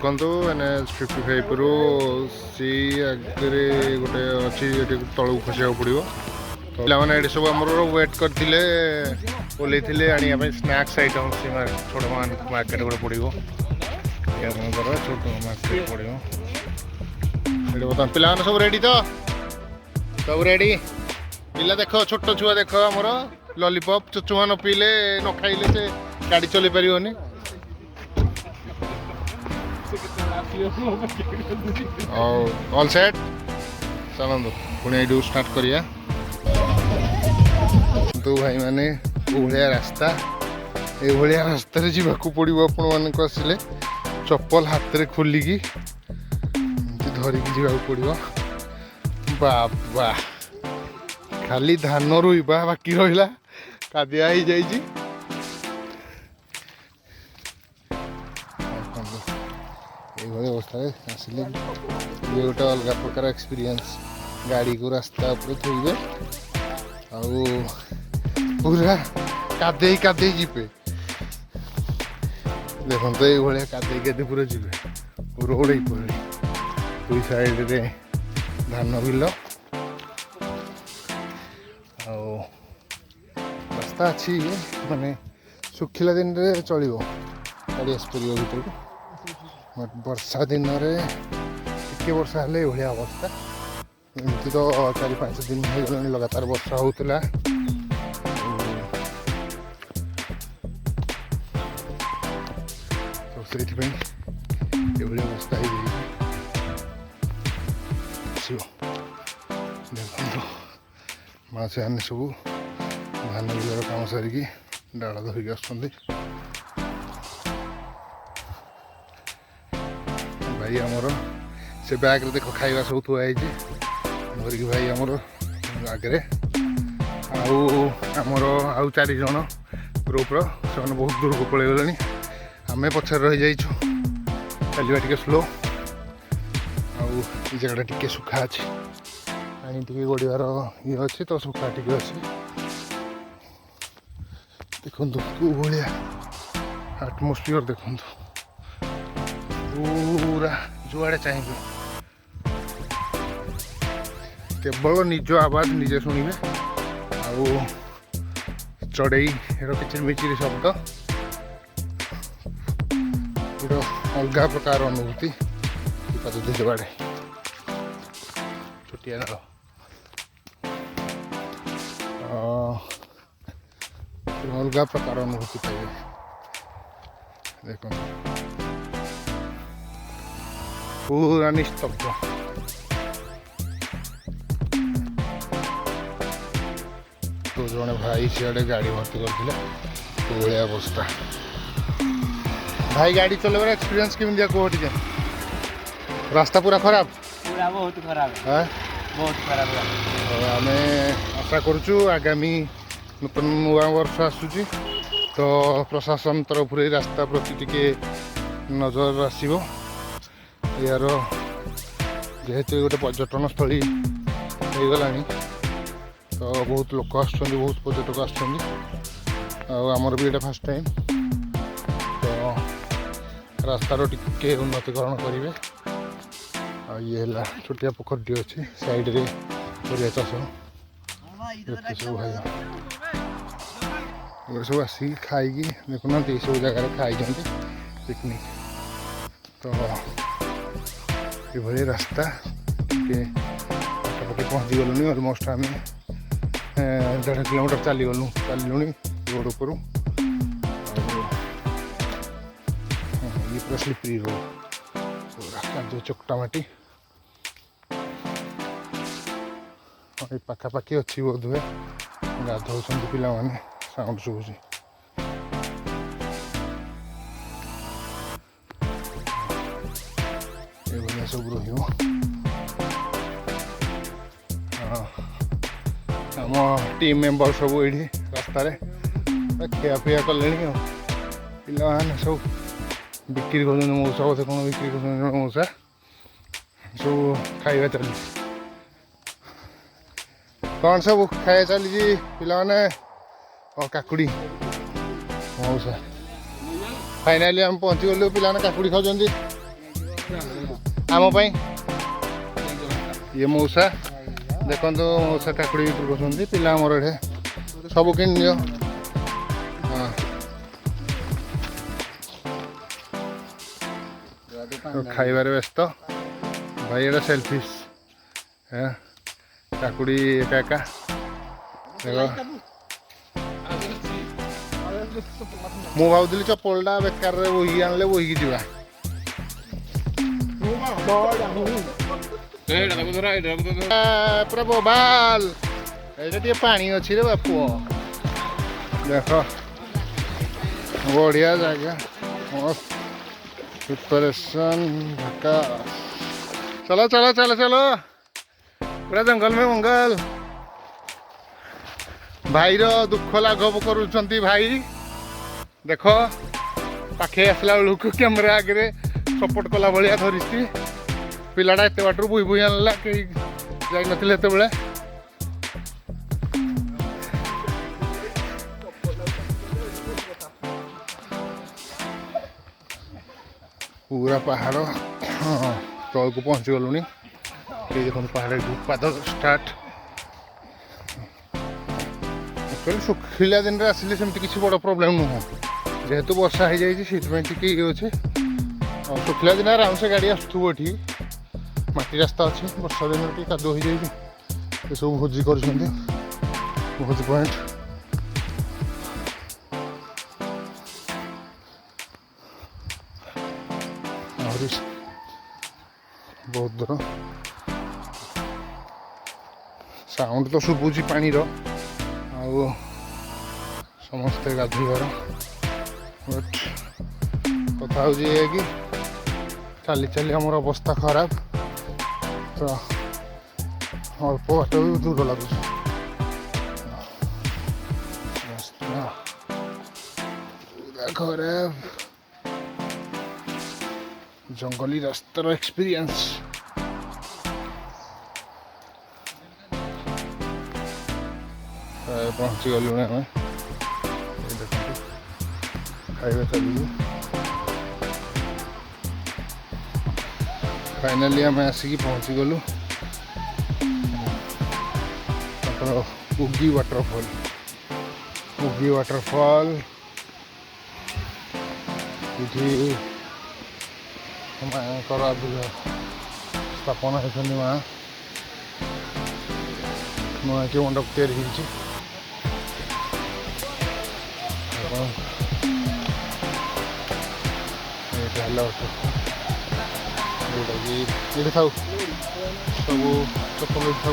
देखो NH55 रु सी आगे गोटे अच्छी तलू खसा पड़ो तो पे सब आम वेट करते ओल्ल स्नाक्स आइटम छोट मार्केट गोटे पड़ो छोट मार्केट पड़ो बर्तमान पिला सब रेडी तो सब रेडी पिला देख छोट छुआ देख आमर लॉलीपॉप चुचुमा न पीले न खाइले से गाड़ी चल पारे ऑल सेट चलतु पुणी ये स्टार्ट करिया तो भाई माने भाया रास्ता ये रास्त जावाक पड़ो आपण मानक आसिले चप्पल हाथ में खोलिकी धरिकी जावाक पड़ो बाबा खाली धान रोइबा बाकी रहा कादिया हो जाइए अवस्था आसिले ये गोटे अलग प्रकार एक्सपीरियंस गाड़ी को रास्ता ऊपर थोड़े पूरा कादे कादे जीपे देखो तो ये कादे कादे पूरा जीपे रोड ही दुई साइड रे धान बिल रास्ता अच्छी माने सुखिला दिन रे चलो गाड़ी आसपर भर को वर्षा दिन टे वर्षा हेल्ले भाया अवस्था एमती तो 4-5 दिन हो गला लगातार वर्षा होता तो से अवस्था देखो माँ से आने सब धान बिलर काम सारिकी डाला धरिकी आसुँच भाई आमर से बैग देख खाଇବା सब थुआई धरिकी भाई आमर आगे आमर आउ 4 जन ग्रुप्र से बहुत दूर को पलि गले आम पचर रही जाइछु चलवा टे स्लो आउ जगह टे सुखा अच्छे पानी टे गड़ार ये अच्छे तो सुखा टे अच्छे देखो भाया आटमोस्फियर देखो पूरा जुआड़े चाहिए केवल निज आवाज निजे शुणे आउ चढ़ई किचिरमिचिर शब्द गोटे अलग प्रकार अनुभूति जुआड़े छोटिया नाल अलग प्रकार अनुभूति पाइबे देखो पूरा निस्तब्ध तो जड़े भाई सियाड़े गाड़ी भर्ती करते तो भाया अवस्था भाई गाड़ी चलवर एक्सपीरियंस केमी कह टे रास्ता पूरा खराब पूरा बहुत खराब है बहुत खराब आम आशा करुचु आगामी नूतन नूआ वर्ष आसूची तो प्रशासन तरफ रास्ता प्रति टिके नजर आसो यार जेहेतु गोटे पर्यटन स्थली हो गला तो बहुत लोक बहुत पर्यटक आमर भी ये फास्ट टाइम तो रास्तार टिके उन्नतीकरण करेंगे ये छोटिया पोखरी अच्छी साइड रे परिया चाष सब भाई सब आसिक खाई देखुना ये सब जगह खाई पिकनिक तो ये रास्ता पाखापाखि पहुँची गलुनी अलमोस्ट आम 1.5 किलोमीटर चलूँ रोड पर ये पूरा स्लिपरी रोड पूरा चकटा माटी पाखापाखि अच्छी बोध हुए गाधौ पे साउंड शुभुची ये सब रहा आम टीम मेम्बर सब ये रास्तार खिया पिया कले पे सब बिक्री कर मौसा बोधे कौन बिक्री कर मौसा सब खाଇବା चली कौन सब खाଇବା चली पाने काकुड़ी मौसा फाइनाली आम पहुँची गलु पे काकुड़ी खाऊँ आम ये मौसा देखो मौसा काकुड़ी बिक्री कर पिला आमर एठे सब कि नियो हाँ खाइबार व्यस्त भाई एटा सेल्फिश हाँ काकुड़ी एका एका देख मु भावुली चपलटा बेकार बोही आनले बोही जा पूरा बोबाल ये पानी अच्छी रे बापू देख बढ़िया जगह प्रिपरेशन चलो चलो चलो चलो पूरा जंगल में मंगल भाई रो दुख लाघव करुछंती भाई देख पाखे आसला बेलू कैमेरा आगे सपोर्ट कला भाया धरी पिलाटा एत बाटर बोही बोही आनला कहीं जाई नथिले एत बेले पूरा पहाड़ तल को पहुँची गलुनी देखो पहाड़ पाद स्टार्ट सुखिला दिन में आसिले सेमती किसी बड़ प्रोब्लेम नुह जेहेतु वर्षा हो जाए टी ये अच्छे सुखिला दिन आराम से गाड़ी आसुव ये मटी रास्ता अच्छे वर्षा दिन टी कादुआ हो जाए सब भोजी कर भोजी पॉइंट बहुत दूर साउंड तो शुभुची पानी समस्ते गाधोबार बट कथा हूँ कि चली चली आमर अवस्था खराब तो अल्प बाट भी दूर लगुच खराब जंगली रास्तार एक्सपीरियंस पहुँची गलु आम खाଇବା चलू फाइनाली आम आसिक पहुँची गलु उगी वाटरफॉल ये माँ स्थापना होती माँ नुआ कि मंडप तैयारी जोटा कि ये था सब चप्पल था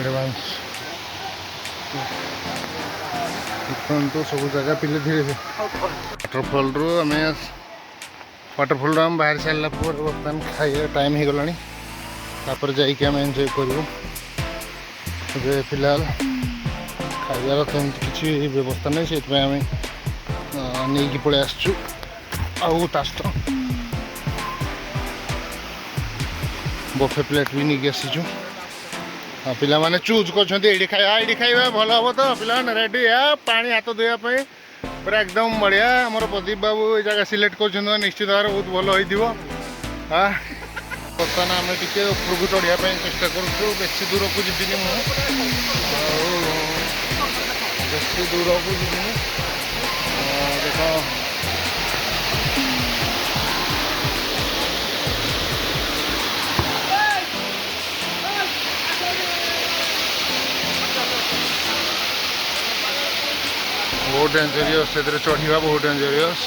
एडवांस तो सब जगह पिले धीरे धीरे वाटरफॉल रू आम वाटरफॉल आम बाहर सारा बर्तमान खाइए टाइम हो गला जाकि आम एंजॉय करूँ फिलहाल खाइबार तो किसी व्यवस्था नहीं से आम नहीं पलि आसचु आस्ट बफे प्लेट भी नहीं आसीचु पिला माने चूज कर खाइबा भल हम तो पिला रेडी पानी हाथ धोवाई पूरा एकदम बढ़िया आमर प्रदीप बाबू ये जगह सिलेक्ट कर निश्चित भाव बहुत भल हो बर्तमान आम टे उपरको चढ़ाई चेष्टा करूँ बेसी दूर को जीविनी बेसी दूर को जीविनी देख बहुत डेंजरियस से चढ़ा बहुत डेंजरियस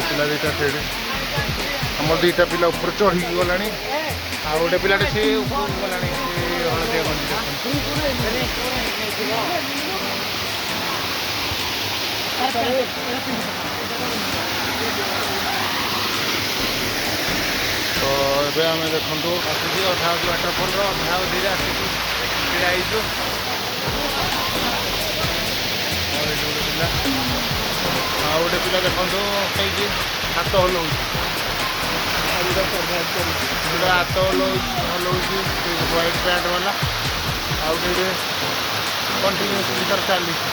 पिला दीटा से आम दीटा पिला ऊपर चढ़ी गला आ गोटे पिलाटे सी ऊपर गला हलदिया तो ये आम देखु आसिक अधा वाटरफॉल अधा अधीरे आसिक छड़ा हो गोटे पिला देखो कहीं हाथ हलौ ଗୋଟେ ହାତ ହଲଉଛି ହ୍ୱାଇଟ୍ ପ୍ୟାଣ୍ଟ ବାଲା ଆଉ ଟିକେ କଣ୍ଟିନ୍ୟୁସ୍ ଭିତରେ ଚାଲିଛି